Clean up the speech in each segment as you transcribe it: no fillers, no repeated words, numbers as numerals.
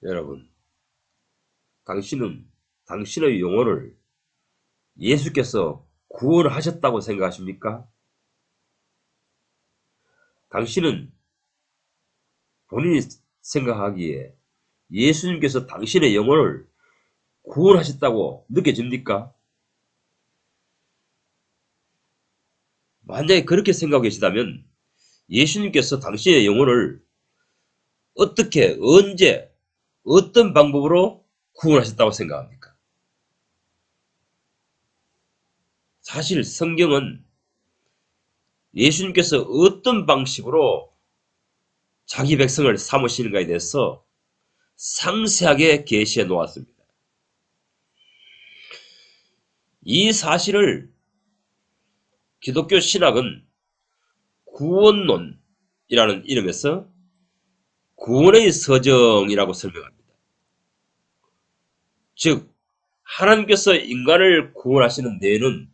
여러분, 당신의 영혼을 예수께서 구원하셨다고 생각하십니까? 당신은 본인이 생각하기에 예수님께서 당신의 영혼을 구원하셨다고 느껴집니까? 만약에 그렇게 생각하고 계시다면 예수님께서 당신의 영혼을 어떻게, 언제, 어떤 방법으로 구원하셨다고 생각합니까? 사실 성경은 예수님께서 어떤 방식으로 자기 백성을 삼으시는가에 대해서 상세하게 계시해 놓았습니다. 이 사실을 기독교 신학은 구원론이라는 이름에서 구원의 서정이라고 설명합니다. 즉, 하나님께서 인간을 구원하시는 데에는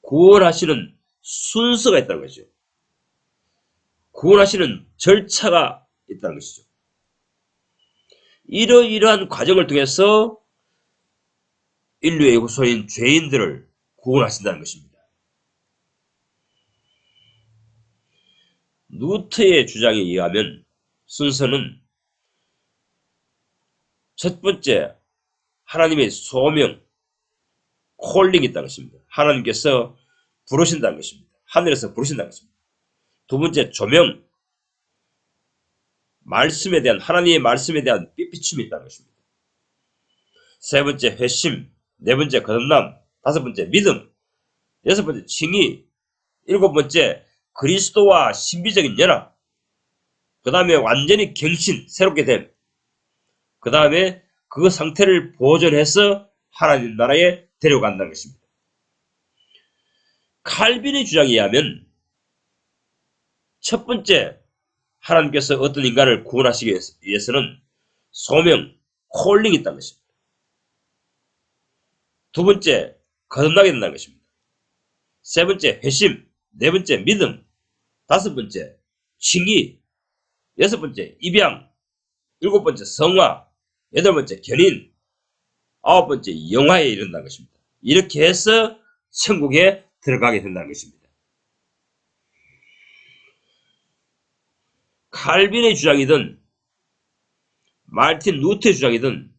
구원하시는 순서가 있다는 것이죠. 구원하시는 절차가 있다는 것이죠. 이러이러한 과정을 통해서 인류의 후손인 죄인들을 구원하신다는 것입니다. 누트의 주장에 의하면 순서는 첫 번째, 하나님의 소명, 콜링이 있다는 것입니다. 하나님께서 부르신다는 것입니다. 하늘에서 부르신다는 것입니다. 두 번째, 조명, 하나님의 말씀에 대한 삐삐춤이 있다는 것입니다. 세 번째, 회심, 네 번째, 거듭남, 다섯 번째, 믿음, 여섯 번째, 칭의, 일곱 번째, 그리스도와 신비적인 연합, 그 다음에 완전히 경신, 새롭게 됨, 그 다음에 그 상태를 보존해서 하나님 나라에 데려간다는 것입니다. 칼빈의 주장에 의하면 첫 번째, 하나님께서 어떤 인간을 구원하시기 위해서는 소명, 콜링이 있다는 것입니다. 두 번째, 거듭나게 된다는 것입니다. 세 번째, 회심, 네 번째, 믿음, 다섯 번째, 칭의, 여섯 번째, 입양, 일곱 번째, 성화, 여덟 번째, 견인, 아홉 번째, 영화에 이른다는 것입니다. 이렇게 해서 천국에 들어가게 된다는 것입니다. 칼빈의 주장이든 마르틴 루터의 주장이든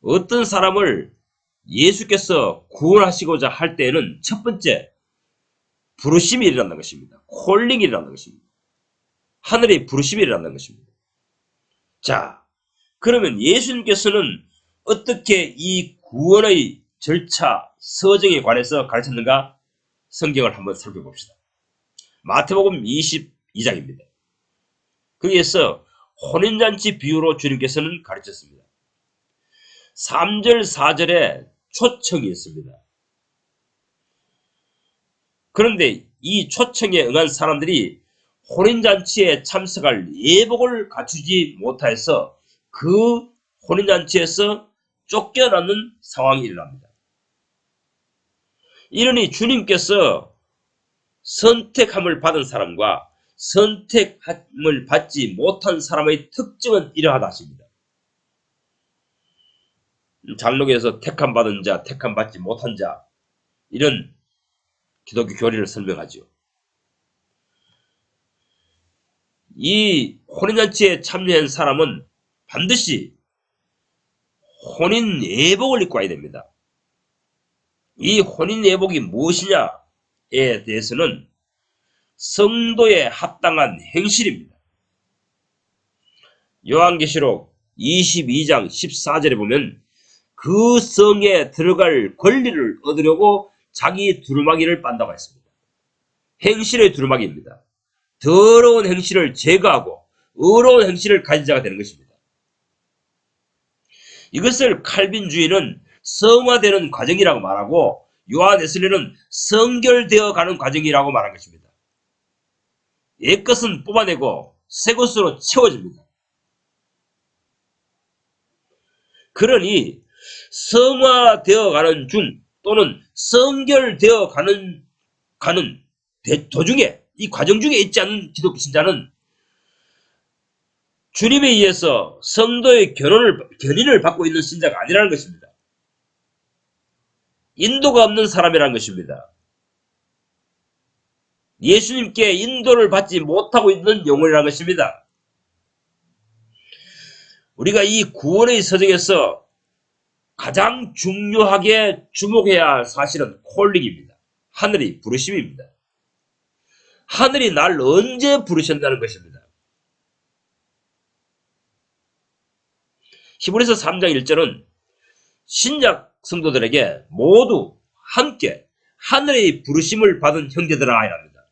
어떤 사람을 예수께서 구원하시고자 할 때에는 첫 번째, 부르심이 일어난다는 것입니다. 콜링이 일어난다는 것입니다. 하늘의 부르심이 일어난다는 것입니다. 자, 그러면 예수님께서는 어떻게 이 구원의 절차, 서정에 관해서 가르쳤는가? 성경을 한번 살펴봅시다. 마태복음 22장입니다. 거기에서 혼인잔치 비유로 주님께서는 가르쳤습니다. 3절, 4절에 초청이 있습니다. 그런데 이 초청에 응한 사람들이 혼인잔치에 참석할 예복을 갖추지 못하여서 그 혼인잔치에서 쫓겨나는 상황이 일어납니다. 이러니 주님께서 선택함을 받은 사람과 선택함을 받지 못한 사람의 특징은 이러하다 하십니다. 장로교에서 택함 받은 자, 택함 받지 못한 자, 이런 기독교 교리를 설명하죠. 이 혼인잔치에 참여한 사람은 반드시 혼인 예복을 입고 와야 됩니다. 이 혼인 예복이 무엇이냐에 대해서는 성도에 합당한 행실입니다. 요한계시록 22장 14절에 보면 그 성에 들어갈 권리를 얻으려고 자기 두루마기를 빤다고 했습니다. 행실의 두루마기입니다. 더러운 행실을 제거하고 의로운 행실을 가진 자가 되는 것입니다. 이것을 칼빈주의는 성화되는 과정이라고 말하고 요한 웨슬리는 성결되어 가는 과정이라고 말한 것입니다. 옛것은 뽑아내고 새것으로 채워집니다. 그러니 성화되어 가는 중 또는 성결되어 가는 도중에 이 과정 중에 있지 않은 기독교 신자는 주님에 의해서 성도의 견인을 받고 있는 신자가 아니라는 것입니다. 인도가 없는 사람이라는 것입니다. 예수님께 인도를 받지 못하고 있는 영혼이라는 것입니다. 우리가 이 구원의 서정에서 가장 중요하게 주목해야 할 사실은 콜링입니다. 하늘의 부르심입니다. 하늘이 날 언제 부르셨다는 것입니다. 히브리서 3장 1절은 신약 성도들에게 모두 함께 하늘의 부르심을 받은 형제들아 이랍니다.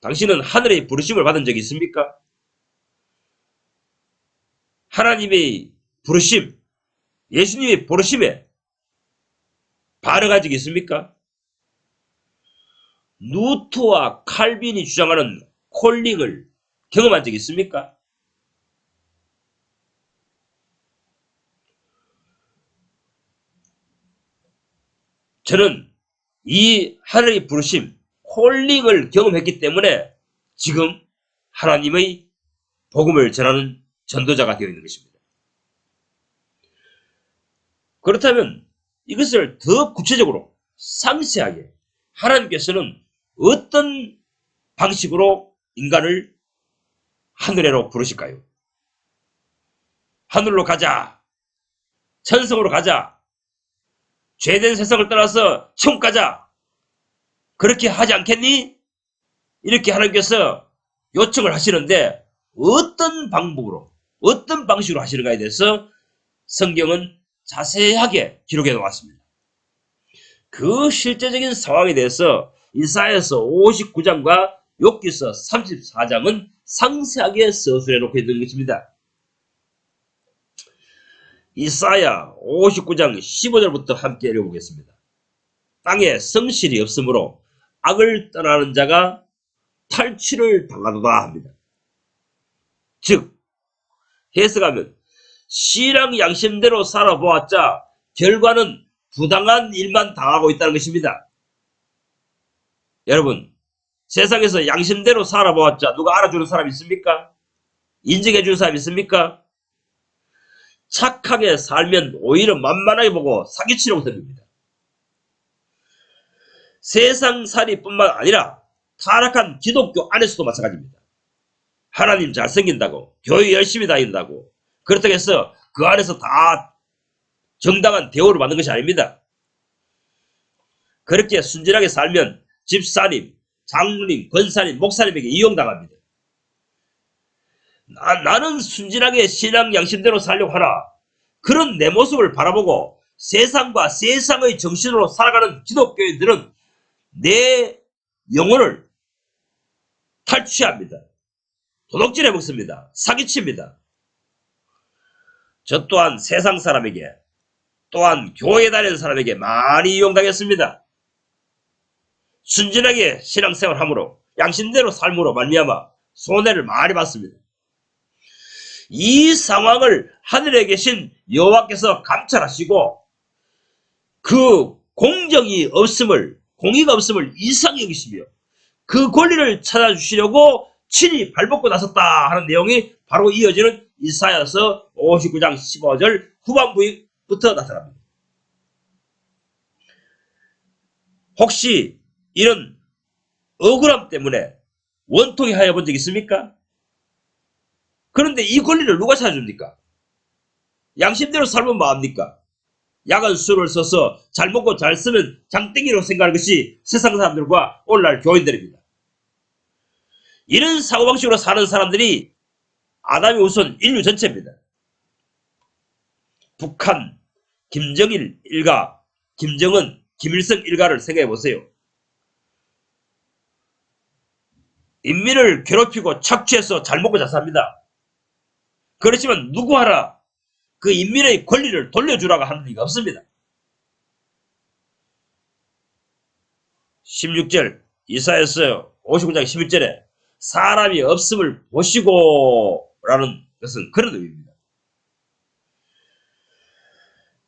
당신은 하늘의 부르심을 받은 적이 있습니까? 하나님의 부르심, 예수님의 부르심에 반응한 적이 있습니까? 누트와 칼빈이 주장하는 콜링을 경험한 적이 있습니까? 저는 이 하늘의 부르심, 콜링을 경험했기 때문에 지금 하나님의 복음을 전하는 전도자가 되어 있는 것입니다. 그렇다면 이것을 더 구체적으로 상세하게 하나님께서는 어떤 방식으로 인간을 하늘에로 부르실까요? 하늘로 가자, 천성으로 가자, 죄된 세상을 떠나서 천국 가자, 그렇게 하지 않겠니? 이렇게 하나님께서 요청을 하시는데 어떤 방법으로, 어떤 방식으로 하시는가에 대해서 성경은 자세하게 기록해 놓았습니다. 그 실제적인 상황에 대해서 이사야서 59장과 욥기서 34장은 상세하게 서술해 놓고 있는 것입니다. 이사야 59장 15절부터 함께 읽어보겠습니다. 땅에 성실이 없으므로 악을 떠나는 자가 탈취를 당하도다 합니다. 즉 해석하면 신앙 양심대로 살아보았자 결과는 부당한 일만 당하고 있다는 것입니다. 여러분, 세상에서 양심대로 살아보았자 누가 알아주는 사람 있습니까? 인정해주는 사람 있습니까? 착하게 살면 오히려 만만하게 보고 사기치려고 듭니다. 세상살이뿐만 아니라 타락한 기독교 안에서도 마찬가지입니다. 하나님 잘생긴다고, 교회 열심히 다닌다고, 그렇다고 해서 그 안에서 다 정당한 대우를 받는 것이 아닙니다. 그렇게 순진하게 살면 집사님, 장로님, 권사님, 목사님에게 이용당합니다. 나는 순진하게 신앙 양심대로 살려고 하나 그런 내 모습을 바라보고 세상과 세상의 정신으로 살아가는 기독교인들은 내 영혼을 탈취합니다. 도둑질해 먹습니다. 사기칩니다. 저 또한 세상 사람에게 또한 교회 다니는 사람에게 많이 이용당했습니다. 순진하게 신앙생활함으로 양심대로 삶으로 말미암아 손해를 많이 받습니다. 이 상황을 하늘에 계신 여호와께서 감찰하시고 그 공의가 없음을 이상히 여기시며 그 권리를 찾아주시려고 친히 발벗고 나섰다 하는 내용이 바로 이어지는 이사야서 59장 15절 후반부부터 나타납니다. 혹시 이런 억울함 때문에 원통이 하여 본 적 있습니까? 그런데 이 권리를 누가 찾아줍니까? 양심대로 살면 뭐합니까? 야간 술을 써서 잘 먹고 잘 쓰면 장땡이로 생각하는 것이 세상 사람들과 오늘날 교인들입니다. 이런 사고방식으로 사는 사람들이 아담이 우선 인류 전체입니다. 북한 김정일 일가, 김정은, 김일성 일가를 생각해 보세요. 인민을 괴롭히고 착취해서 잘 먹고 잘 삽니다. 그렇지만 누구 하나 그 인민의 권리를 돌려주라고 하는 리가 없습니다. 16절 이사야서 59장 11절에 사람이 없음을 보시고 라는 것은 그런 의미입니다.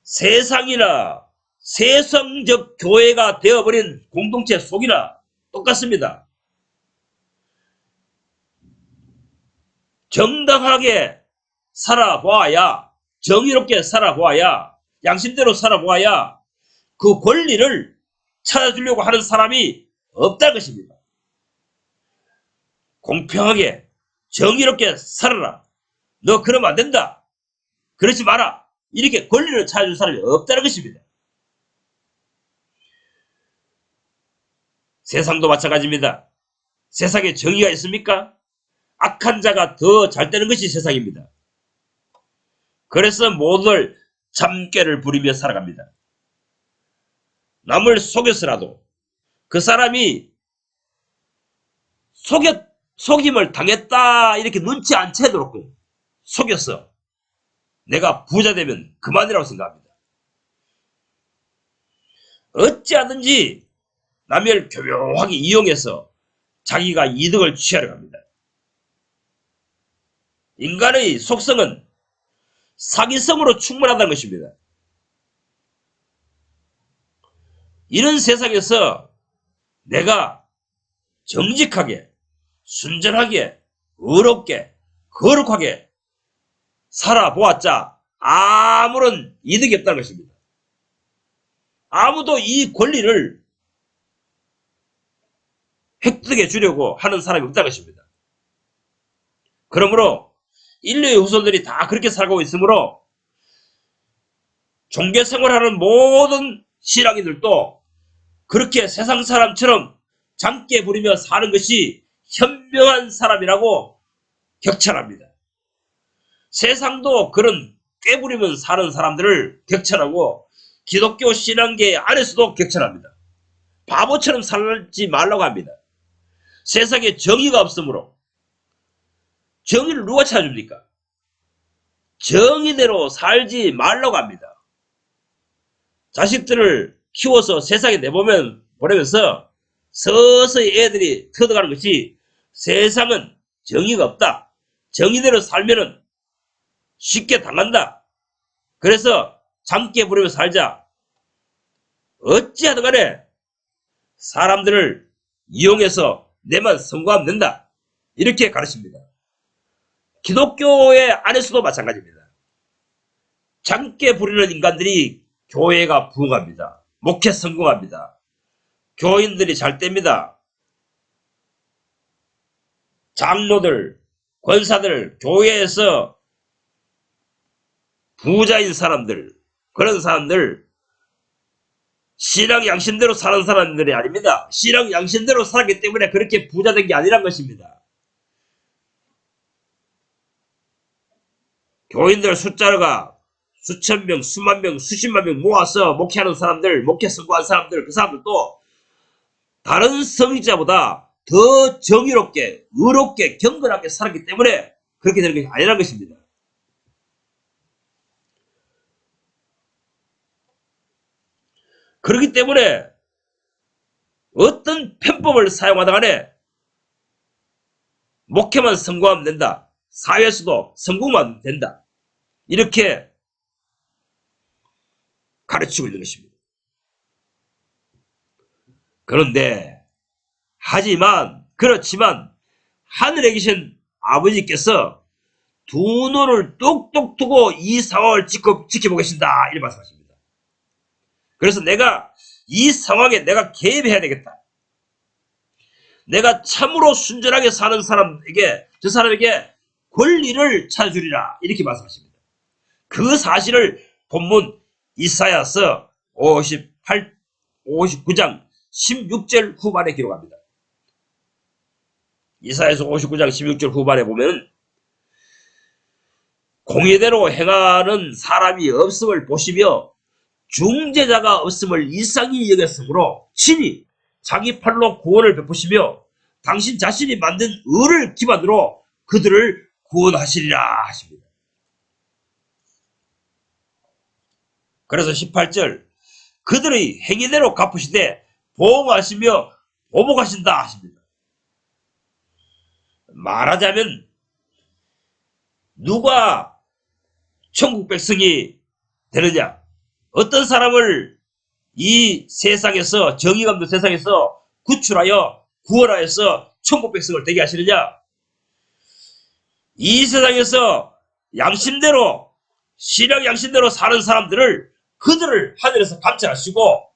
세상이나 세성적 교회가 되어버린 공동체 속이나 똑같습니다. 정당하게 살아보아야, 정의롭게 살아보아야, 양심대로 살아보아야 그 권리를 찾아주려고 하는 사람이 없다는 것입니다. 공평하게 정의롭게 살아라. 너 그러면 안 된다. 그러지 마라. 이렇게 권리를 찾아줄 사람이 없다는 것입니다. 세상도 마찬가지입니다. 세상에 정의가 있습니까? 악한 자가 더 잘 되는 것이 세상입니다. 그래서 모두들 잠깨를 부리며 살아갑니다. 남을 속여서라도 그 사람이 속임을 당했다 이렇게 눈치 안 채도록 속였어. 내가 부자 되면 그만이라고 생각합니다. 어찌하든지 남을 교묘하게 이용해서 자기가 이득을 취하려 합니다. 인간의 속성은 사기성으로 충분하다는 것입니다. 이런 세상에서 내가 정직하게, 순전하게, 의롭게, 거룩하게 살아보았자 아무런 이득이 없다는 것입니다. 아무도 이 권리를 획득해 주려고 하는 사람이 없다는 것입니다. 그러므로 인류의 후손들이 다 그렇게 살고 있으므로 종교생활하는 모든 신앙인들도 그렇게 세상 사람처럼 장깨 부리며 사는 것이 현명한 사람이라고 격찬합니다. 세상도 그런 꾀부리며 사는 사람들을 격찬하고 기독교 신앙계 안에서도 격찬합니다. 바보처럼 살지 말라고 합니다. 세상에 정의가 없으므로 정의를 누가 찾아줍니까? 정의대로 살지 말라고 합니다. 자식들을 키워서 세상에 보내면서 서서히 애들이 터득하는 것이 세상은 정의가 없다. 정의대로 살면은 쉽게 당한다. 그래서 장깨 부리며 살자. 어찌하든 간에 사람들을 이용해서 내만 성공하면 된다. 이렇게 가르칩니다. 기독교의 안에서도 마찬가지입니다. 장깨 부리는 인간들이 교회가 부흥합니다. 목회 성공합니다. 교인들이 잘 됩니다. 장로들, 권사들, 교회에서 부자인 사람들, 그런 사람들 신앙 양심대로 사는 사람들이 아닙니다. 신앙 양심대로 살았기 때문에 그렇게 부자 된 게 아니란 것입니다. 교인들 숫자가 수천 명, 수만 명, 수십만 명 모아서 목회하는 사람들, 목회 성공한 사람들, 그 사람들도 다른 성직자보다 더 정의롭게, 의롭게, 경건하게 살았기 때문에 그렇게 되는 것이 아니란 것입니다. 그렇기 때문에 어떤 편법을 사용하다 간에 목회만 성공하면 된다. 사회에서도 성공하면 된다. 이렇게 가르치고 있는 것입니다. 그렇지만 하늘에 계신 아버지께서 두 눈을 똑똑 두고 이 상황을 지켜보고 계신다. 이렇게 말씀하십니다. 그래서 내가 이 상황에 내가 개입해야 되겠다. 내가 참으로 순전하게 사는 사람에게, 저 사람에게 권리를 찾아주리라. 이렇게 말씀하십니다. 그 사실을 본문 이사야서 59장 16절 후반에 기록합니다. 이사야서 59장 16절 후반에 보면 공의대로 행하는 사람이 없음을 보시며 중재자가 없음을 이상히 여겼으므로 친히 자기 팔로 구원을 베푸시며 당신 자신이 만든 의를 기반으로 그들을 구원하시리라 하십니다. 그래서 18절 그들의 행위대로 갚으시되 보응하시며 보복하신다 하십니다. 말하자면 누가 천국 백성이 되느냐? 어떤 사람을 이 세상에서 정의가 없는 세상에서 구출하여 구원하여서 천국 백성을 되게 하시느냐? 이 세상에서 양심대로, 신앙 양심대로 사는 사람들을, 그들을 하늘에서 감찰하시고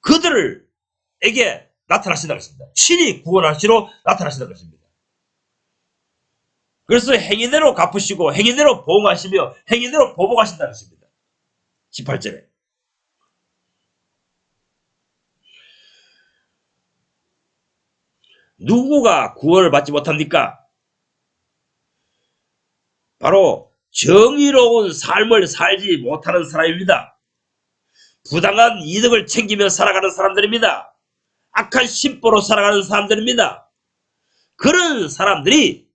그들에게 나타나신다는 것입니다. 친히 구원하시러 나타나신다는 것입니다. 그래서 행위대로 갚으시고 행위대로 보응하시며 행위대로 보복하신다는 것입니다. 18절에. 누구가 구원을 받지 못합니까? 바로 정의로운 삶을 살지 못하는 사람입니다. 부당한 이득을 챙기며 살아가는 사람들입니다. 악한 심보로 살아가는 사람들입니다. 그런 사람들이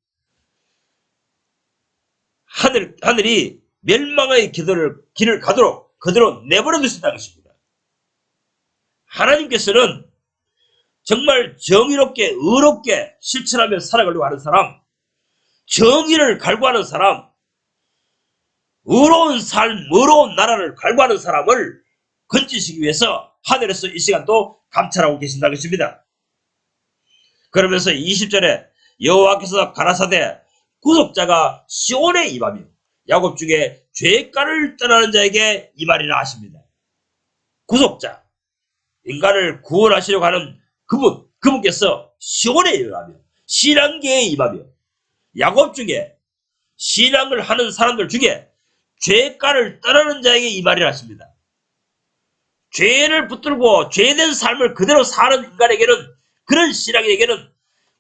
하늘이 멸망의 길을 가도록 그대로 내버려 두신다는 것입니다. 하나님께서는 정말 정의롭게 의롭게 실천하며 살아가려고 하는 사람, 정의를 갈구하는 사람, 의로운 삶, 의로운 나라를 갈구하는 사람을 건지시기 위해서 하늘에서 이 시간도 감찰하고 계신다는 것입니다. 그러면서 20절에 여호와께서 가라사대 구속자가 시온에 임하며 야곱 중에 죄가를 떠나는 자에게 임하리라 하십니다. 구속자, 인간을 구원하시려고 하는 그분께서 시온에 임하며 신앙계에 임하며 야곱 중에 신앙을 하는 사람들 중에 죄가를 떠나는 자에게 임하리라 하십니다. 죄를 붙들고 죄된 삶을 그대로 사는 인간에게는, 그런 신앙인에게는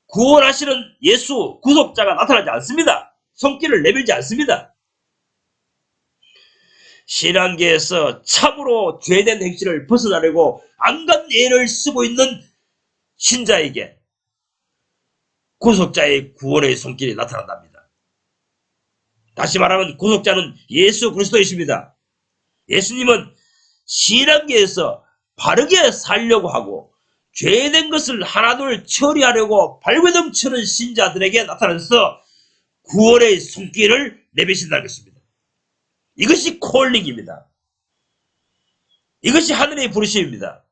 구원하시는 예수 구속자가 나타나지 않습니다. 손길을 내밀지 않습니다. 신앙계에서 참으로 죄된 행실을 벗어나려고 안간예를 쓰고 있는 신자에게 구속자의 구원의 손길이 나타난답니다. 다시 말하면 구속자는 예수 그리스도이십니다. 예수님은 신앙계에서 바르게 살려고 하고 죄된 것을 하나둘 처리하려고 발버둥 치는 신자들에게 나타나서 구원의 손길을 내미신다는 것입니다. 이것이 콜링입니다. 이것이 하늘의 부르심입니다.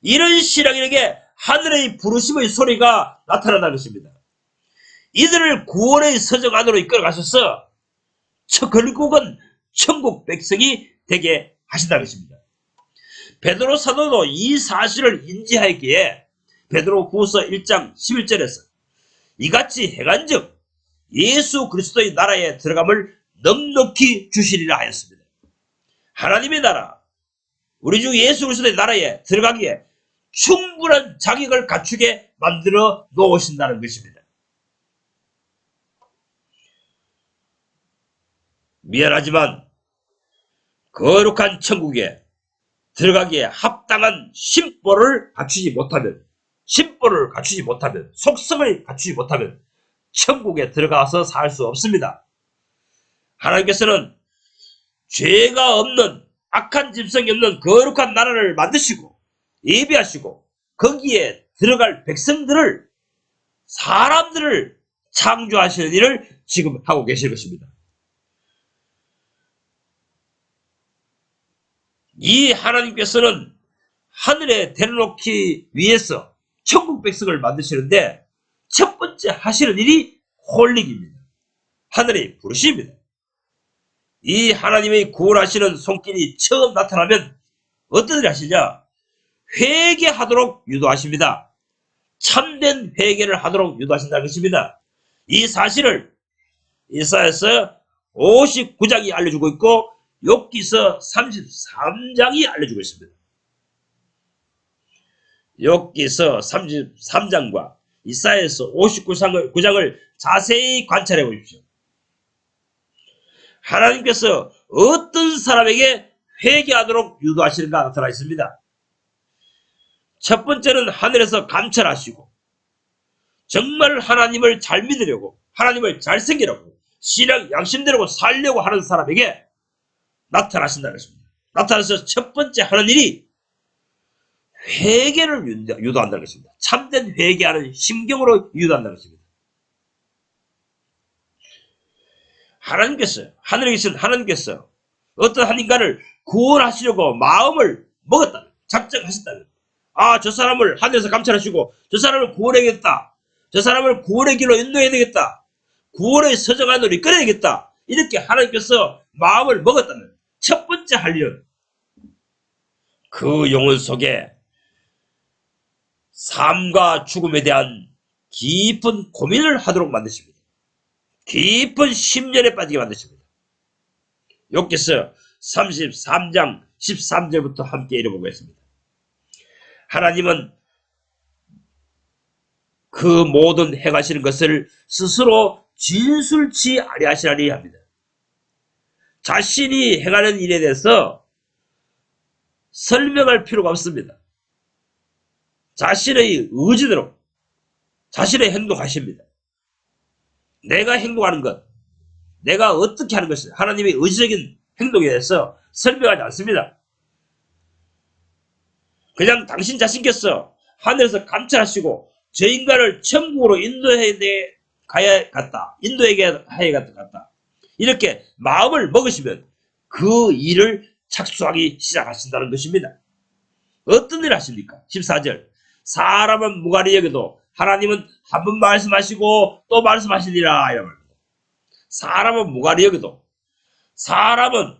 이런 신앙인에게 하늘의 부르심의 소리가 나타난다는 것입니다. 이들을 구원의 서정 안으로 이끌어 가셔서 결국은 천국 백성이 되게 하신다는 것입니다. 베드로 사도도 이 사실을 인지하였기에 베드로 후서 1장 11절에서 이같이 행한즉 예수 그리스도의 나라에 들어감을 넉넉히 주시리라 하였습니다. 하나님의 나라, 우리 주 예수 그리스도의 나라에 들어가기에 충분한 자격을 갖추게 만들어 놓으신다는 것입니다. 미안하지만 거룩한 천국에 들어가기에 합당한 심보를 갖추지 못하면, 속성을 갖추지 못하면 천국에 들어가서 살 수 없습니다. 하나님께서는 죄가 없는, 악한 짐승이 없는 거룩한 나라를 만드시고 예비하시고 거기에 들어갈 백성들을, 사람들을 창조하시는 일을 지금 하고 계실 것입니다. 이 하나님께서는 하늘에 데려놓기 위해서 천국 백성을 만드시는데 첫 번째 하시는 일이 홀링입니다. 하늘의 부르심입니다. 이 하나님의 구원하시는 손길이 처음 나타나면 어떤 일을 하시냐? 회개하도록 유도하십니다. 참된 회개를 하도록 유도하신다는 것입니다. 이 사실을 이사야서 59장이 알려주고 있고 욥기서 33장이 알려주고 있습니다. 욥기서 33장과 이사야서 59장을 자세히 관찰해 보십시오. 하나님께서 어떤 사람에게 회개하도록 유도하시는가 나타나 있습니다. 첫 번째는 하늘에서 감찰하시고 정말 하나님을 잘 믿으려고, 하나님을 잘 섬기려고, 신앙 양심대로 살려고 하는 사람에게 나타나신다는 것입니다. 나타나서 첫 번째 하는 일이 회개를 유도한다는 것입니다. 참된 회개하는 심경으로 유도한다는 것입니다. 하늘에 계신 하나님께서 어떤 한 인간을 구원하시려고 마음을 먹었다는, 작정하셨다는, 저 사람을 하늘에서 감찰하시고 저 사람을 구원해야겠다, 저 사람을 구원의 길로 인도해야 되겠다, 구원의 서정 안으로 이끌어야겠다, 이렇게 하나님께서 마음을 먹었다면 첫 번째 할 일은 그 영혼 속에 삶과 죽음에 대한 깊은 고민을 하도록 만드십니다. 깊은 심연에 빠지게 만드십니다. 욥기서 33장 13절부터 함께 읽어보겠습니다. 하나님은 그 모든 행하시는 것을 스스로 진술치 아니하시라니 합니다. 자신이 행하는 일에 대해서 설명할 필요가 없습니다. 자신의 의지대로 자신의 행동하십니다. 내가 행동하는 것, 내가 어떻게 하는 것이 하나님의 의지적인 행동에 대해서 설명하지 않습니다. 그냥 당신 자신께서 하늘에서 감찰하시고 저 인간을 천국으로 인도해 가야 갔다. 인도에게 하야 갔다. 이렇게 마음을 먹으시면 그 일을 착수하기 시작하신다는 것입니다. 어떤 일을 하십니까? 14절. 사람은 무관히 여겨도 하나님은 한 번 말씀하시고 또 말씀하시니라. 이런 말입니다. 사람은 무관히 여겨도 사람은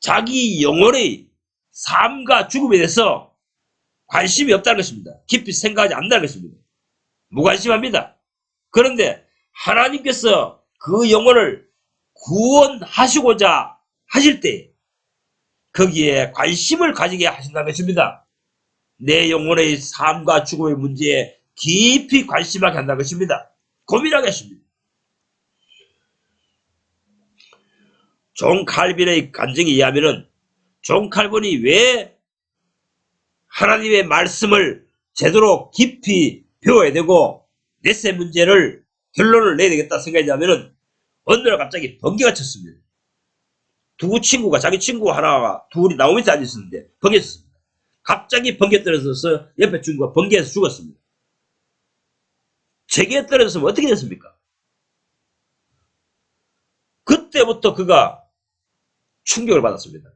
자기 영혼의 삶과 죽음에 대해서 관심이 없다는 것입니다. 깊이 생각하지 않는다는 것입니다. 무관심합니다. 그런데 하나님께서 그 영혼을 구원하시고자 하실 때 거기에 관심을 가지게 하신다는 것입니다. 내 영혼의 삶과 죽음의 문제에 깊이 관심하게 한다는 것입니다. 고민하게 하십니다. 존 칼빈의 간증에 의하면 존 칼빈이 왜 하나님의 말씀을 제대로 깊이 배워야 되고 넷세 문제를 결론을 내야 되겠다 생각했냐면 어느 날 갑자기 번개가 쳤습니다. 자기 친구 하나가 둘이 나무 밑에 앉아있었는데 번개 쳤습니다. 갑자기 번개 떨어져서 옆에 친구가 번개에서 죽었습니다. 제기에 떨어졌으면 어떻게 됐습니까? 그때부터 그가 충격을 받았습니다.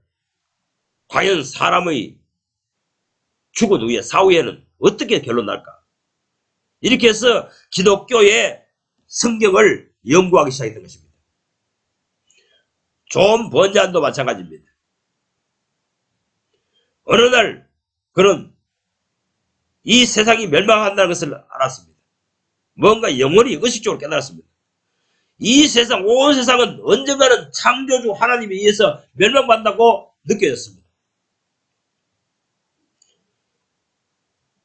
과연 사람의 죽은 후에 사후에는 어떻게 결론 날까? 이렇게 해서 기독교의 성경을 연구하기 시작했던 것입니다. 존 번잔도 마찬가지입니다. 어느 날 그는 이 세상이 멸망한다는 것을 알았습니다. 뭔가 영원히 의식적으로 깨달았습니다. 이 세상, 온 세상은 언젠가는 창조주 하나님에 의해서 멸망받는다고 느껴졌습니다.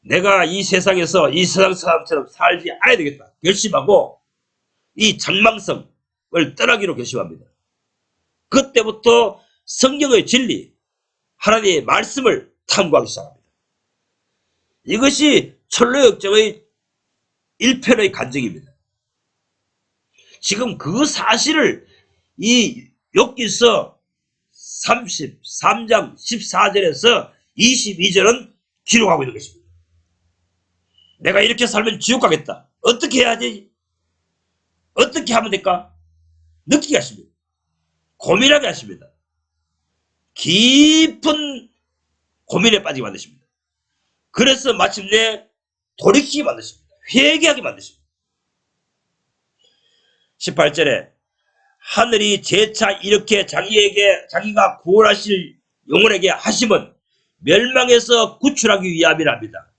내가 이 세상에서 이 세상 사람처럼 살지 않아야 되겠다 결심하고 이 장망성을 떠나기로 결심합니다. 그때부터 성경의 진리, 하나님의 말씀을 탐구하기 시작합니다. 이것이 철로역정의 1편의 간증입니다. 지금 그 사실을 이 욥기서 33장 14절에서 22절은 기록하고 있는 것입니다. 내가 이렇게 살면 지옥 가겠다. 어떻게 해야지? 어떻게 하면 될까? 느끼게 하십니다. 고민하게 하십니다. 깊은 고민에 빠지게 만드십니다. 그래서 마침내 돌이키게 만드십니다. 회개하게 만드십니다. 18절에 하늘이 재차 이렇게 자기가 구원하실 영혼에게 하심은 멸망에서 구출하기 위함이랍니다.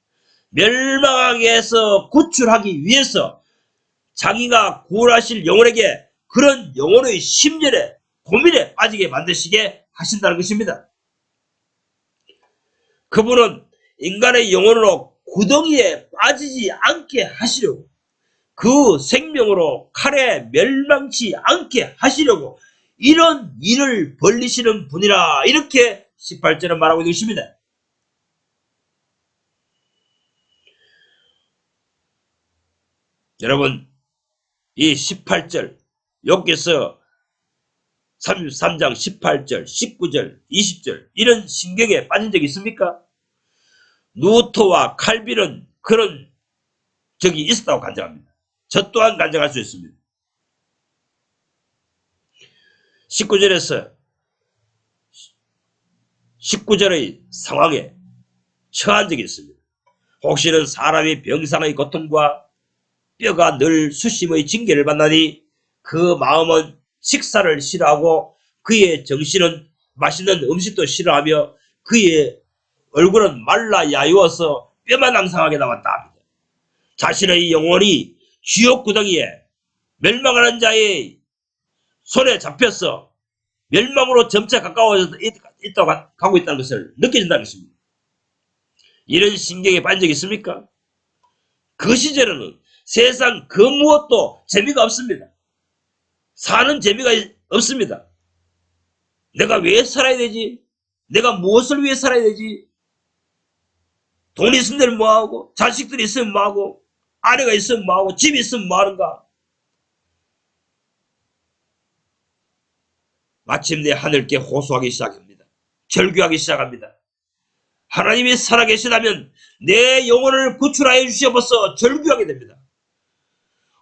멸망에서 구출하기 위해서 자기가 구원하실 영혼에게 그런 영혼의 심전에 고민에 빠지게 만드시게 하신다는 것입니다. 그분은 인간의 영혼으로 구덩이에 빠지지 않게 하시려고 그 생명으로 칼에 멸망치 않게 하시려고 이런 일을 벌리시는 분이라 이렇게 18절은 말하고 있는 것입니다. 여러분 이 18절 욥기서 33장 18절 19절 20절 이런 신경에 빠진 적이 있습니까? 누토와 칼빈은 그런 적이 있었다고 간증합니다. 저 또한 간증할 수 있습니다. 19절의 상황에 처한 적이 있습니다. 혹시는 사람이 병상의 고통과 뼈가 늘 수심의 징계를 받나니 그 마음은 식사를 싫어하고 그의 정신은 맛있는 음식도 싫어하며 그의 얼굴은 말라 야유어서 뼈만 앙상하게 나왔다 합니다. 자신의 영혼이 지옥 구덩이에 멸망하는 자의 손에 잡혀서 멸망으로 점차 가까워져 가고 있다는 것을 느껴진다는 것입니다. 이런 신경에 빠진 적이 있습니까? 그 시절에는 세상 그 무엇도 재미가 없습니다. 사는 재미가 없습니다. 내가 왜 살아야 되지? 내가 무엇을 위해 살아야 되지? 돈이 있으면 뭐하고, 자식들이 있으면 뭐하고, 아내가 있으면 뭐하고, 집이 있으면 뭐하는가? 마침내 하늘께 호소하기 시작합니다. 절규하기 시작합니다. 하나님이 살아계시다면 내 영혼을 구출하여 주시옵소서 절규하게 됩니다.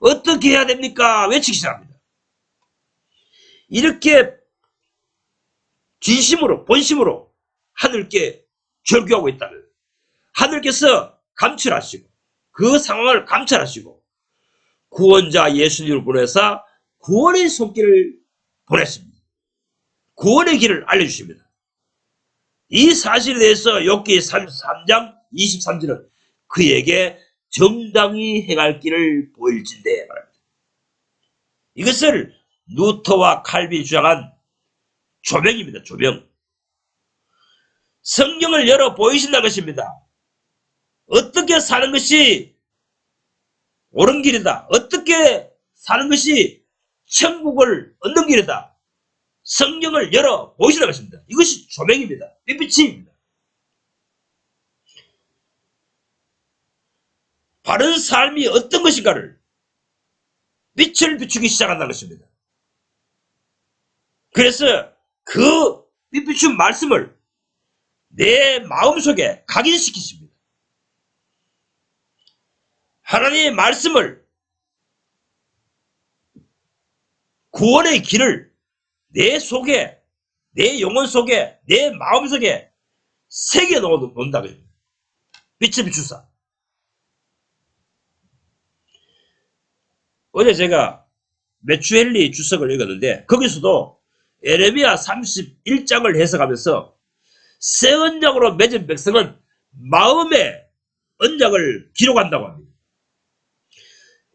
어떻게 해야 됩니까? 외치기 시작합니다. 이렇게 진심으로 본심으로 하늘께 절규하고 있다면 하늘께서 감출하시고 그 상황을 감찰하시고 구원자 예수님을 보내사 구원의 손길을 보냈습니다. 구원의 길을 알려주십니다. 이 사실에 대해서 욥기 33장 23절은 그에게 정당히 행할 길을 보일진대 말합니다. 이것을 루터와 칼빈이 주장한 조명입니다. 조명. 성경을 열어 보이신다는 것입니다. 어떻게 사는 것이 옳은 길이다. 어떻게 사는 것이 천국을 얻는 길이다. 성경을 열어 보이신다는 것입니다. 이것이 조명입니다. 빛입니다. 바른 삶이 어떤 것인가를 빛을 비추기 시작한다는 것입니다. 그래서 그 빛 비춘 말씀을 내 마음속에 각인시키십니다. 하나님의 말씀을 구원의 길을 내 속에, 내 영혼 속에, 내 마음 속에 새겨 놓는다고 합니다. 빛을 비추사. 어제 제가 메추엘리 주석을 읽었는데 거기서도 에레미야 31장을 해석하면서 새 언약으로 맺은 백성은 마음의 언약을 기록한다고 합니다.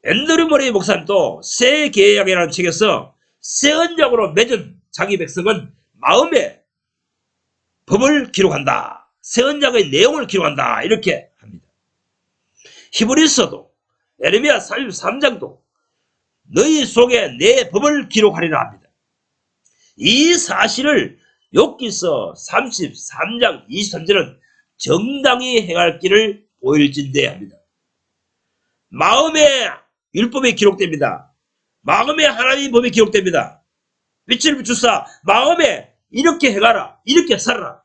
앤드류 모레이 목사님도 새 계약이라는 책에서 새 언약으로 맺은 자기 백성은 마음의 법을 기록한다. 새 언약의 내용을 기록한다. 이렇게 합니다. 히브리서도 에레미야 33장도 너희 속에 내 법을 기록하리라 합니다. 이 사실을 욥기서 33장 23절은 정당히 행할 길을 보일진대 합니다. 마음에 율법이 기록됩니다. 마음에 하나님의 법이 기록됩니다. 빛을 비추사 마음에 이렇게 행하라. 이렇게 살아라.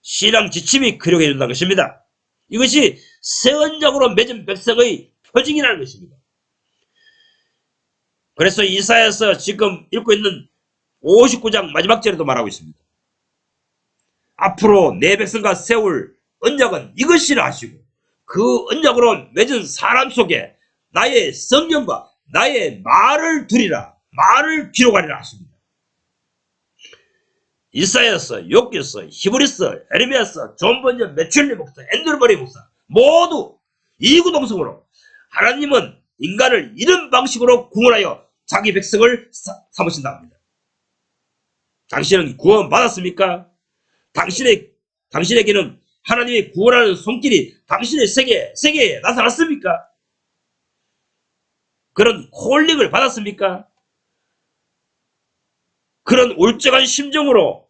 신앙 지침이 기록해 준다는 것입니다. 이것이 새 언약으로 맺은 백성의 표징이라는 것입니다. 그래서 이사야서 지금 읽고 있는 59장 마지막 절에도 말하고 있습니다. 앞으로 내 백성과 세울 언약은 이것이라 하시고 그 언약으로 맺은 사람 속에 나의 성령과 나의 말을 두리라. 말을 기록하리라 하십니다. 이사야서, 욥기서, 히브리서, 에레미야서, 존 번전, 메추엘리 목사, 앤드류 모레이 목사 모두 이구동성으로 하나님은 인간을 이런 방식으로 구원하여 자기 백성을 삼으신다 합니다. 당신은 구원 받았습니까? 당신에게는 하나님이 구원하는 손길이 당신의 세계에 나타났습니까? 그런 콜링을 받았습니까? 그런 울적한 심정으로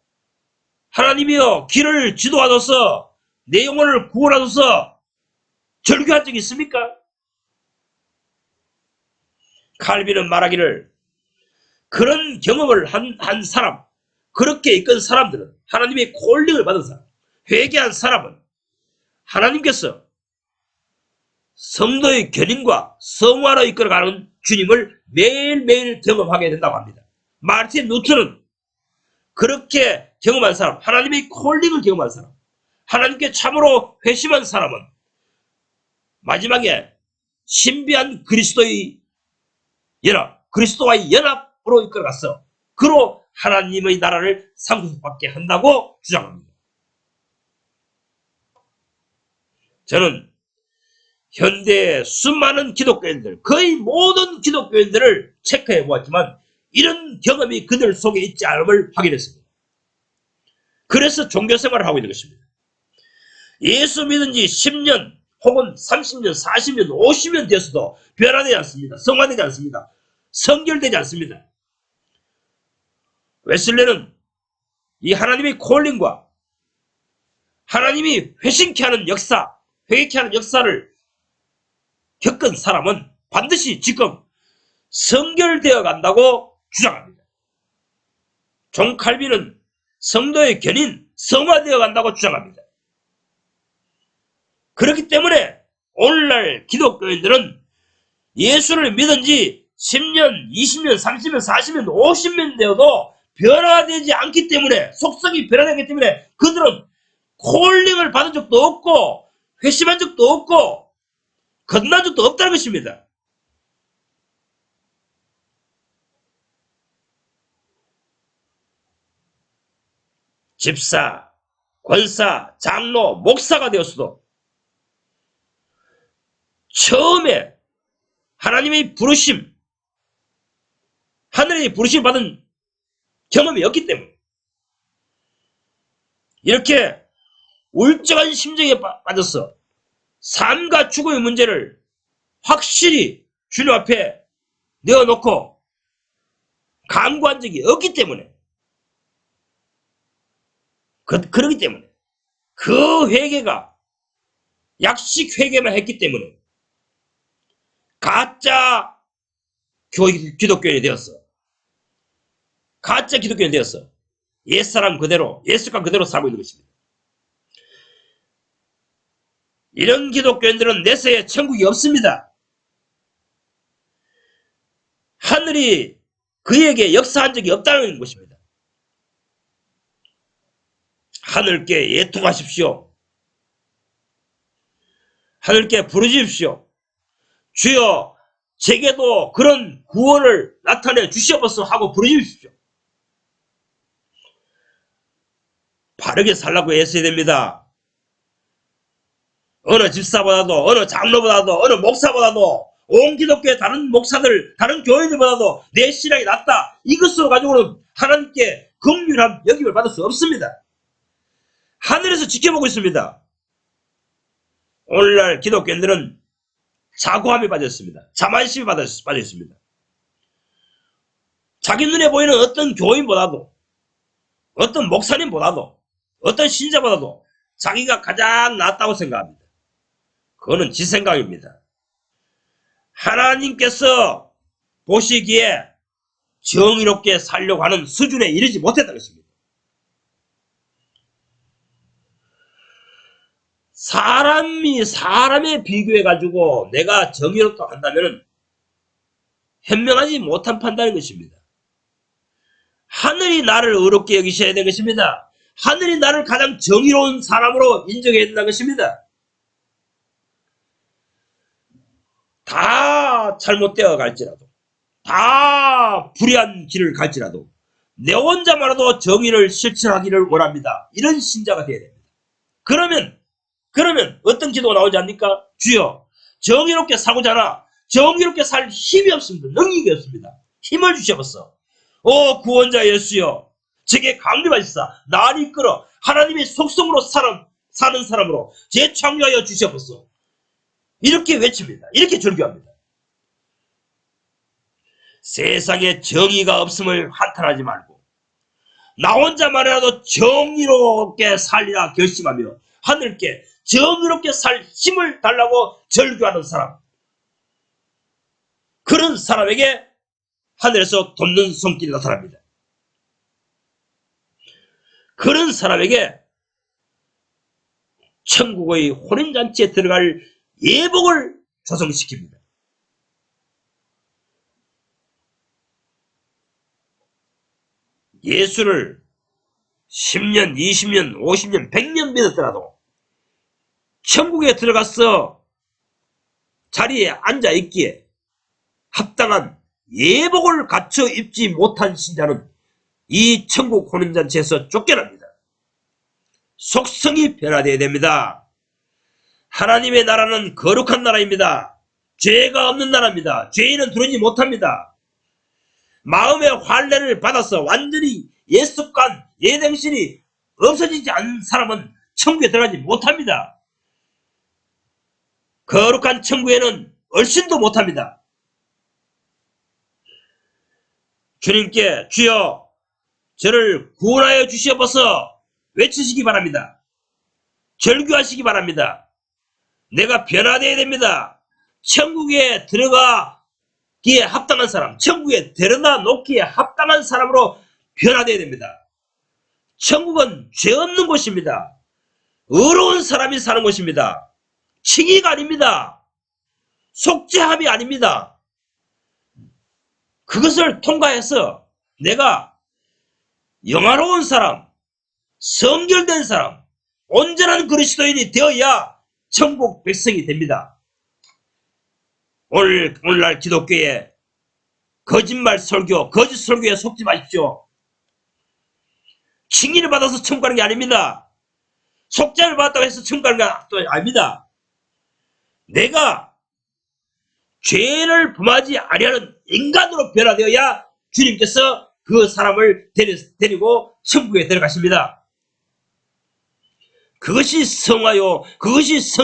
하나님이여 길을 지도하소서 내 영혼을 구원하소서 절규한 적이 있습니까? 칼빈은 말하기를 그런 경험을 한 사람, 그렇게 이끈 사람들은 하나님의 콜링을 받은 사람, 회개한 사람은 하나님께서 성도의 견인과 성화로 이끌어가는 주님을 매일매일 경험하게 된다고 합니다. 마르틴 루터는 그렇게 경험한 사람, 하나님의 콜링을 경험한 사람, 하나님께 참으로 회심한 사람은 마지막에 신비한 그리스도의 연합, 그리스도와의 연합, 나라로 이끌어갔어. 그로 하나님의 나라를 상속받게 한다고 주장합니다. 저는 현대의 수많은 기독교인들, 거의 모든 기독교인들을 체크해 보았지만 이런 경험이 그들 속에 있지 않음을 확인했습니다. 그래서 종교생활을 하고 있는 것입니다. 예수 믿은 지 10년 혹은 30년, 40년, 50년 되어서도 변화되지 않습니다. 성화되지 않습니다. 성결되지 않습니다. 웨슬레는 이 하나님의 콜링과 하나님이 회심케 하는 역사, 회개케 하는 역사를 겪은 사람은 반드시 지금 성결되어 간다고 주장합니다. 존 칼빈은 성도의 견인, 성화되어 간다고 주장합니다. 그렇기 때문에 오늘날 기독교인들은 예수를 믿은 지 10년, 20년, 30년, 40년, 50년 되어도 변화되지 않기 때문에, 속성이 변화되기 때문에 그들은 콜링을 받은 적도 없고 회심한 적도 없고 거듭난 적도 없다는 것입니다. 집사, 권사, 장로, 목사가 되었어도 처음에 하나님의 부르심, 하늘의 부르심 받은 경험이 없기 때문에 이렇게 울적한 심정에 빠져서 삶과 죽음의 문제를 확실히 주님 앞에 내어놓고 간구한 적이 없기 때문에 그러기 때문에 그 회개가 약식 회개만 했기 때문에 가짜 기독교인이 되었어. 가짜 기독교인이 되었어. 옛사람 그대로, 옛습관 그대로 살고 있는 것입니다. 이런 기독교인들은 내세에 천국이 없습니다. 하늘이 그에게 역사한 적이 없다는 것입니다. 하늘께 예통하십시오. 하늘께 부르십시오. 주여 제게도 그런 구원을 나타내 주시옵소서 하고 부르십시오. 바르게 살라고 애써야 됩니다. 어느 집사보다도, 어느 장로보다도, 어느 목사보다도, 온 기독교의 다른 목사들, 다른 교인들보다도 내 신앙이 낫다. 이것으로 가지고는 하나님께 긍휼한 여김을 받을 수 없습니다. 하늘에서 지켜보고 있습니다. 오늘날 기독교인들은 자고함에 빠졌습니다. 자만심에 빠져 있습니다. 자기 눈에 보이는 어떤 교인보다도, 어떤 목사님보다도, 어떤 신자보다도 자기가 가장 낫다고 생각합니다. 그거는 지 생각입니다. 하나님께서 보시기에 정의롭게 살려고 하는 수준에 이르지 못했다는 것입니다. 사람이 사람에 비교해가지고 내가 정의롭다고 한다면 현명하지 못한 판단인 것입니다. 하늘이 나를 의롭게 여기셔야 되는 것입니다. 하늘이 나를 가장 정의로운 사람으로 인정해야 된다는 것입니다. 다 잘못되어 갈지라도, 다 불의한 길을 갈지라도 내 혼자만으로도 정의를 실천하기를 원합니다. 이런 신자가 되어야 됩니다. 그러면 어떤 기도가 나오지 않습니까? 주여 정의롭게 살고자 하나 정의롭게 살 힘이 없습니다. 능력이 없습니다. 힘을 주셔서 오 구원자 예수여 제게 강림하시사 나를 이끌어 하나님의 속성으로 사는 사람으로 재창조하여 주셔서 이렇게 외칩니다. 이렇게 절규합니다. 세상에 정의가 없음을 한탄하지 말고 나 혼자만이라도 정의롭게 살리라 결심하며 하늘께 정의롭게 살 힘을 달라고 절규하는 사람, 그런 사람에게 하늘에서 돕는 손길이 나타납니다. 그런 사람에게 천국의 혼인잔치에 들어갈 예복을 조성시킵니다. 예수를 10년, 20년, 50년, 100년 믿었더라도 천국에 들어가서 자리에 앉아있기에 합당한 예복을 갖춰 입지 못한 신자는 이 천국 혼인잔치에서 쫓겨납니다. 속성이 변화되어야 됩니다. 하나님의 나라는 거룩한 나라입니다. 죄가 없는 나라입니다. 죄인은 들어오지 못합니다. 마음의 환례를 받아서 완전히 예습관, 예정신이 없어지지 않은 사람은 천국에 들어가지 못합니다. 거룩한 천국에는 얼씬도 못합니다. 주님께 주여 저를 구원하여 주시옵소서 외치시기 바랍니다. 절규하시기 바랍니다. 내가 변화되어야 됩니다. 천국에 들어가기에 합당한 사람, 천국에 데려다 놓기에 합당한 사람으로 변화되어야 됩니다. 천국은 죄 없는 곳입니다. 의로운 사람이 사는 곳입니다. 칭의가 아닙니다. 속죄함이 아닙니다. 그것을 통과해서 내가 영화로운 사람, 성결된 사람, 온전한 그리스도인이 되어야 천국 백성이 됩니다. 오늘날 기독교에 거짓말 설교, 거짓 설교에 속지 마십시오. 칭의를 받아서 천국 가는 게 아닙니다. 속죄를 받았다고 해서 천국 가는 게 아닙니다. 내가 죄를 범하지 아니하는 인간으로 변화되어야 주님께서 그 사람을 데리고 천국에 들어가십니다. 그것이 성화요, 그것이 성